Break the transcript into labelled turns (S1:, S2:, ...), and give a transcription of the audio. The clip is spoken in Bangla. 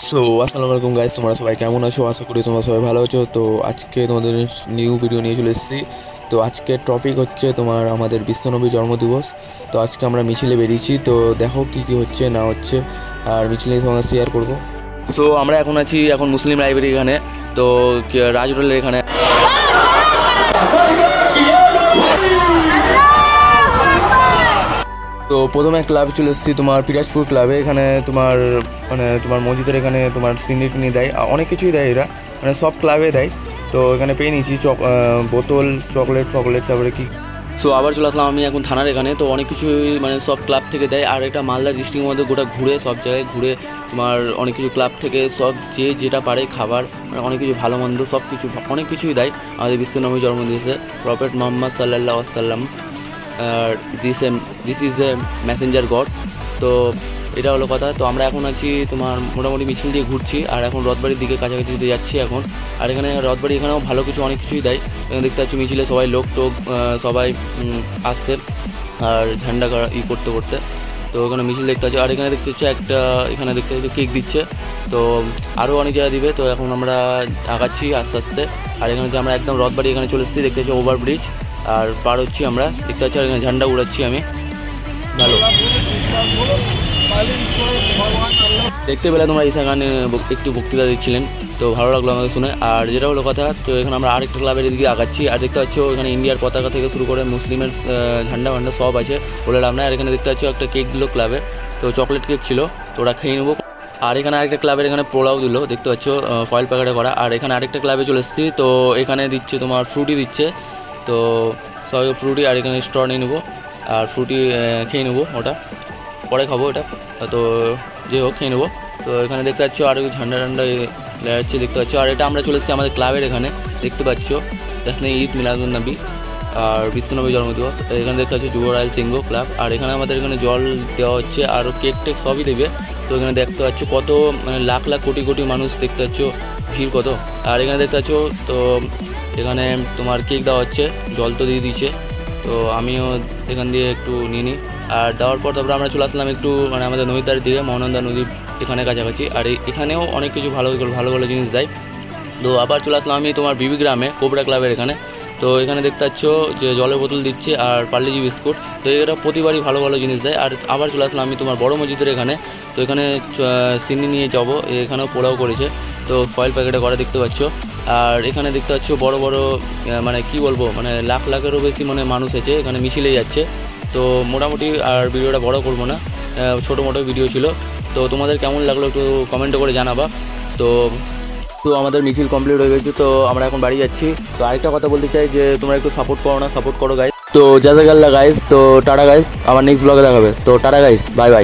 S1: সো আসসালামু আলাইকুম গাইস, তোমরা সবাই কেমন আছো? আশা করি তোমরা সবাই ভালো আছো। তো আজকে তোমাদের নিউ ভিডিও নিয়ে চলে এসেছি। তো আজকের টপিক হচ্ছে আমাদের বিশ্বনবী জন্মদিবস। তো আজকে আমরা মিছিলে বেরিয়েছি, তো দেখো কী কী হচ্ছে না হচ্ছে, আর মিছিল নিয়ে তোমাদের শেয়ার করবো।
S2: সো আমরা এখন আছি মুসলিম লাইব্রেরি এখানে, তো রাজ রোডের এখানে।
S1: তো প্রথমে ক্লাবে চলে এসেছি, পিরাজপুর ক্লাবে। এখানে তোমার মসজিদের এখানে সিন্নি টিনি দেয়, অনেক কিছুই দেয় এরা, সব ক্লাবে দেয়। তো এখানে পেয়ে নিয়েছি বোতল, চকলেট, তারপরে কি।
S2: সো আবার চলে আসলাম আমি এখন থানার এখানে। তো অনেক কিছুই সব ক্লাব থেকে দেয়, আর এটা মালদা ডিস্ট্রিক্টের মধ্যে গোটা ঘুরে, সব জায়গায় ঘুরে অনেক কিছু ক্লাব থেকে সব যেটা পারে খাবার, অনেক কিছু ভালো মন্দ সব কিছু অনেক কিছুই দেয় আমাদের বিশ্বনবী জন্মদিবসে। প্রফেট মোহাম্মদ সাল্লাল্লাহু আলাইহি ওয়াসাল্লাম, this is a Messenger god. তো এটা হলো কথা। তো আমরা এখন আছি মোটামুটি মিছিল দিয়ে ঘুরছি, আর এখন রথবাড়ির দিকে কাছাকাছি দিয়ে যাচ্ছি এখন। আর এখানে রথবাড়ি এখানেও ভালো কিছু অনেক কিছুই দেয়। দেখতে পাচ্ছি মিছিলে সবাই লোক টোক সবাই আসছে, আর ঝান্ডা করতে করতে। তো ওখানে মিছিল দেখতে পাচ্ছি, আর এখানে দেখতে হচ্ছে এখানে দেখতে পাচ্ছি কেক দিচ্ছে। তো আরও অনেক জায়গা দিবে। তো এখন আমরা আগাচ্ছি আস্তে আস্তে। আর এখানে যে আমরা একদম রথবাড়ি এখানে চলে এসেছি, দেখতে পাচ্ছি ওভারব্রিজ, আর পার হচ্ছি আমরা। দেখতে পাচ্ছি আর এখানে ঝান্ডা উড়াচ্ছি আমি। ভালো দেখতে পেলে তোমরা সেখানে একটু বক্তৃতা দিচ্ছিলেন, তো ভালো লাগলো আমাকে শুনে। আর যেটা হলো কথা, তো এখানে আমরা আরেকটা ক্লাবের দিকে আগাচ্ছি, আর দেখতে পাচ্ছ এখানে ইন্ডিয়ার পতাকা থেকে শুরু করে মুসলিমের ঝান্ডা ভান্ডা সব আছে, বলে লাভ নাই। আর এখানে দেখতে পাচ্ছ একটা কেক দিল ক্লাবে, তো চকলেট কেক ছিল, তো ওরা খেয়ে নেবো। আর এখানে আরেকটা ক্লাবের এখানে পোলাও দিল, দেখতে পাচ্ছ ফয়েল প্যাকেটে করা। আর এখানে আরেকটা ক্লাবে চলে এসেছি, তো এখানে দিচ্ছে ফ্রুটি দিচ্ছে, তো সবাই ফ্রুটি। আর এখানে স্ট্র নিয়ে নেবো, আর ফ্রুটি খেয়ে নেবো, ওটা পরে খাবো এটা। তো যাই হোক, খেয়ে নেবো। তো এখানে দেখতে পাচ্ছ আর ঝান্ডা যাচ্ছে, দেখতে পাচ্ছ। আর এটা আমরা চলে এসেছি আমাদের ক্লাবের এখানে, দেখতে পাচ্ছ এখানে ঈদ মিলাদুন্নবী আর বিশ্বনবী জন্মদিবস। এখানে দেখতে পাচ্ছ যুব রয়্যাল সিংহ ক্লাব। আর এখানে আমাদের এখানে জল দেওয়া হচ্ছে, আর কেক টেক সবই দেবে। তো এখানে দেখতে পাচ্ছ কত লাখ লাখ কোটি কোটি মানুষ, দেখতে পাচ্ছ ভিড় কত। আর এখানে দেখতে পাচ্ছ, তো এখানে কেক দেওয়া হচ্ছে, জল তো দিয়ে দিচ্ছে। তো আমিও এখান দিয়ে একটু নিয়ে নিই। আর দেওয়ার পর তারপরে আমরা চলে আসলাম একটু আমাদের নদীর দিকে, মহানন্দা নদীর এখানে কাছাকাছি। আর এখানেও অনেক কিছু ভালো ভালো জিনিস দেয়। তো আবার চলে আসলাম আমি বিবি গ্রামে কোবরা ক্লাবের এখানে। তো এখানে দেখতে পাচ্ছ যে জলের বোতল দিচ্ছে আর পার্লেজি বিস্কুট, তো এরা প্রতিবারই ভালো ভালো জিনিস দেয়। আর আবার চলে আসলাম আমি বড় মসজিদের এখানে। তো এখানে চিনি নিয়ে যাবো, এখানেও পোলাও করেছে, তো ফয়েল প্যাকেটে করা, দেখতে পাচ্ছ। আর এখানে দেখতে পাচ্ছ বড় বড় কি বলবো, লাখ লাখেরও বেশি মানুষ আছে এখানে, মিছিলেই যাচ্ছে। তো মোটামুটি আর ভিডিওটা বড় করবো না, ছোটো মোটো ভিডিও ছিল। তো তোমাদের কেমন লাগলো একটু কমেন্ট করে জানাবা। তো আমাদের মিছিল কমপ্লিট হয়ে গেছে, তো আমরা এখন বাড়ি যাচ্ছি। তো আরেকটা কথা বলতে চাই যে তোমরা একটু সাপোর্ট করো গাইস। তো জাজাকাল্লাহ গাইস, তো টাটা গাইস, আবার নেক্সট ব্লগে দেখাবে। তো টাটা গাইস, বাই বাই।